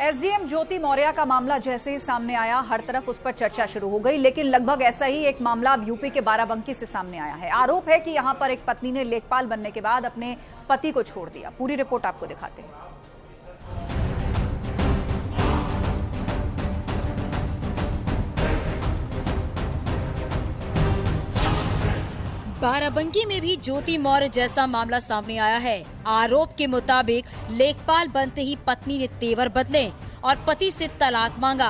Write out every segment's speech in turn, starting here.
SDM ज्योति मौर्य का मामला जैसे ही सामने आया, हर तरफ उस पर चर्चा शुरू हो गई। लेकिन लगभग ऐसा ही एक मामला अब यूपी के बाराबंकी से सामने आया है। आरोप है कि यहां पर एक पत्नी ने लेखपाल बनने के बाद अपने पति को छोड़ दिया। पूरी रिपोर्ट आपको दिखाते हैं। बाराबंकी में भी ज्योति मौर्य जैसा मामला सामने आया है। आरोप के मुताबिक लेखपाल बनते ही पत्नी ने तेवर बदले और पति से तलाक मांगा।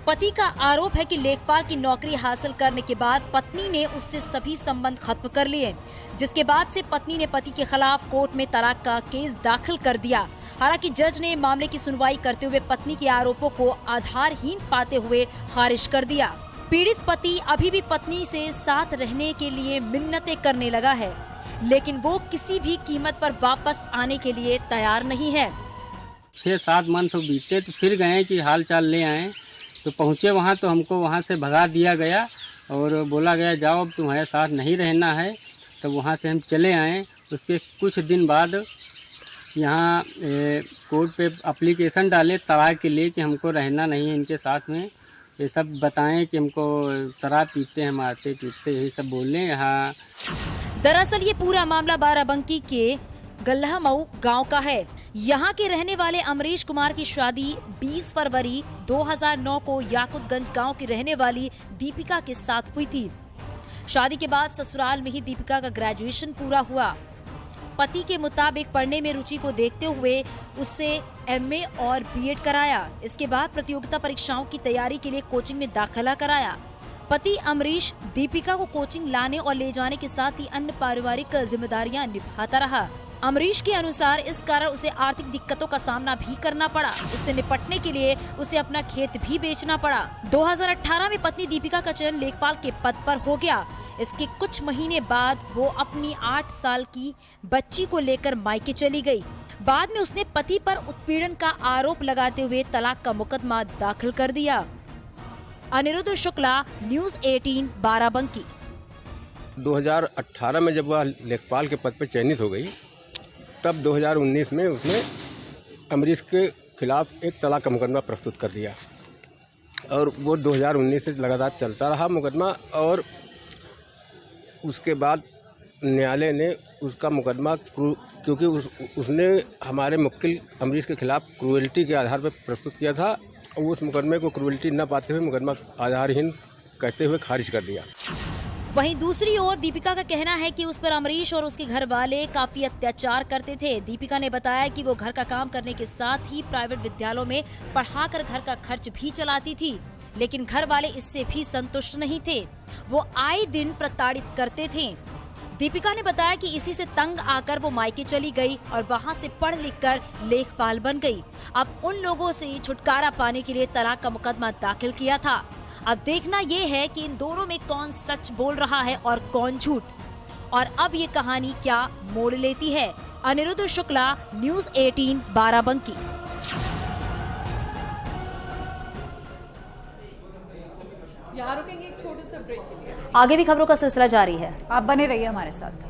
पति का आरोप है कि लेखपाल की नौकरी हासिल करने के बाद पत्नी ने उससे सभी संबंध खत्म कर लिए, जिसके बाद से पत्नी ने पति के खिलाफ कोर्ट में तलाक का केस दाखिल कर दिया। हालांकि जज ने मामले की सुनवाई करते हुए पत्नी के आरोपों को आधारहीन पाते हुए खारिज कर दिया। पीड़ित पति अभी भी पत्नी से साथ रहने के लिए मिन्नतें करने लगा है, लेकिन वो किसी भी कीमत पर वापस आने के लिए तैयार नहीं है। 6-7 मंथ बीते तो फिर गए कि हाल चाल ले आए, तो पहुँचे वहाँ तो हमको वहाँ से भगा दिया गया और बोला गया जाओ अब तुम्हारे साथ नहीं रहना है। तो वहाँ से हम चले आए। उसके कुछ दिन बाद यहाँ कोर्ट पे एप्लीकेशन डाले तलाक के लिए कि हमको रहना नहीं है इनके साथ में। ये सब बताएं कि हमको शराब पीते हैं, मारते पीते, यही सब बोले यहाँ। दरअसल ये पूरा मामला बाराबंकी के गल्लामऊ गांव का है। यहाँ के रहने वाले अमरीश कुमार की शादी 20 फरवरी 2009 को याकुतगंज गांव की रहने वाली दीपिका के साथ हुई थी। शादी के बाद ससुराल में ही दीपिका का ग्रेजुएशन पूरा हुआ। पति के मुताबिक पढ़ने में रुचि को देखते हुए उससे एमए और बीएड कराया। इसके बाद प्रतियोगिता परीक्षाओं की तैयारी के लिए कोचिंग में दाखिला कराया। पति अमरीश दीपिका को कोचिंग लाने और ले जाने के साथ ही अन्य पारिवारिक जिम्मेदारियां निभाता रहा। अमरीश के अनुसार इस कारण उसे आर्थिक दिक्कतों का सामना भी करना पड़ा। इससे निपटने के लिए उसे अपना खेत भी बेचना पड़ा। 2018 में पत्नी दीपिका का चयन लेखपाल के पद पर हो गया। इसके कुछ महीने बाद वो अपनी 8 साल की बच्ची को लेकर मायके चली गई। बाद में उसने पति पर उत्पीड़न का आरोप लगाते हुए तलाक का मुकदमा दाखिल कर दिया। अनिरुद्ध शुक्ला, न्यूज़ 18 बाराबंकी। 2018 में जब वह लेखपाल के पद पर चयनित हो गई, तब 2019 में उसने अमरीश के खिलाफ एक तलाक का मुकदमा प्रस्तुत कर दिया और वो 2019 से लगातार चलता रहा मुकदमा। और उसके बाद न्यायालय ने उसका मुकदमा क्योंकि उसने हमारे मुक्किल अमरीश के खिलाफ क्रूएल्टी के आधार पर प्रस्तुत किया था, और उस मुकदमे को क्रूएल्टी न पाते हुए मुकदमा आधारहीन कहते हुए खारिज कर दिया। वहीं दूसरी ओर दीपिका का कहना है कि उस पर अमरीश और उसके घर वाले काफी अत्याचार करते थे। दीपिका ने बताया कि वो घर का काम करने के साथ ही प्राइवेट विद्यालयों में पढ़ाकर घर का खर्च भी चलाती थी, लेकिन घर वाले इससे भी संतुष्ट नहीं थे। वो आए दिन प्रताड़ित करते थे। दीपिका ने बताया कि इसी से तंग आकर वो मायके चली गई और वहां से पढ़ लिख कर लेखपाल बन गई। अब उन लोगों से छुटकारा पाने के लिए तलाक का मुकदमा दाखिल किया था। अब देखना ये है कि इन दोनों में कौन सच बोल रहा है और कौन झूठ, और अब ये कहानी क्या मोड़ लेती है। अनिरुद्ध शुक्ला, न्यूज़ 18 बाराबंकी। यहाँ रुकेंगे एक छोटे से ब्रेक के लिए। आगे भी खबरों का सिलसिला जारी है, आप बने रहिए हमारे साथ।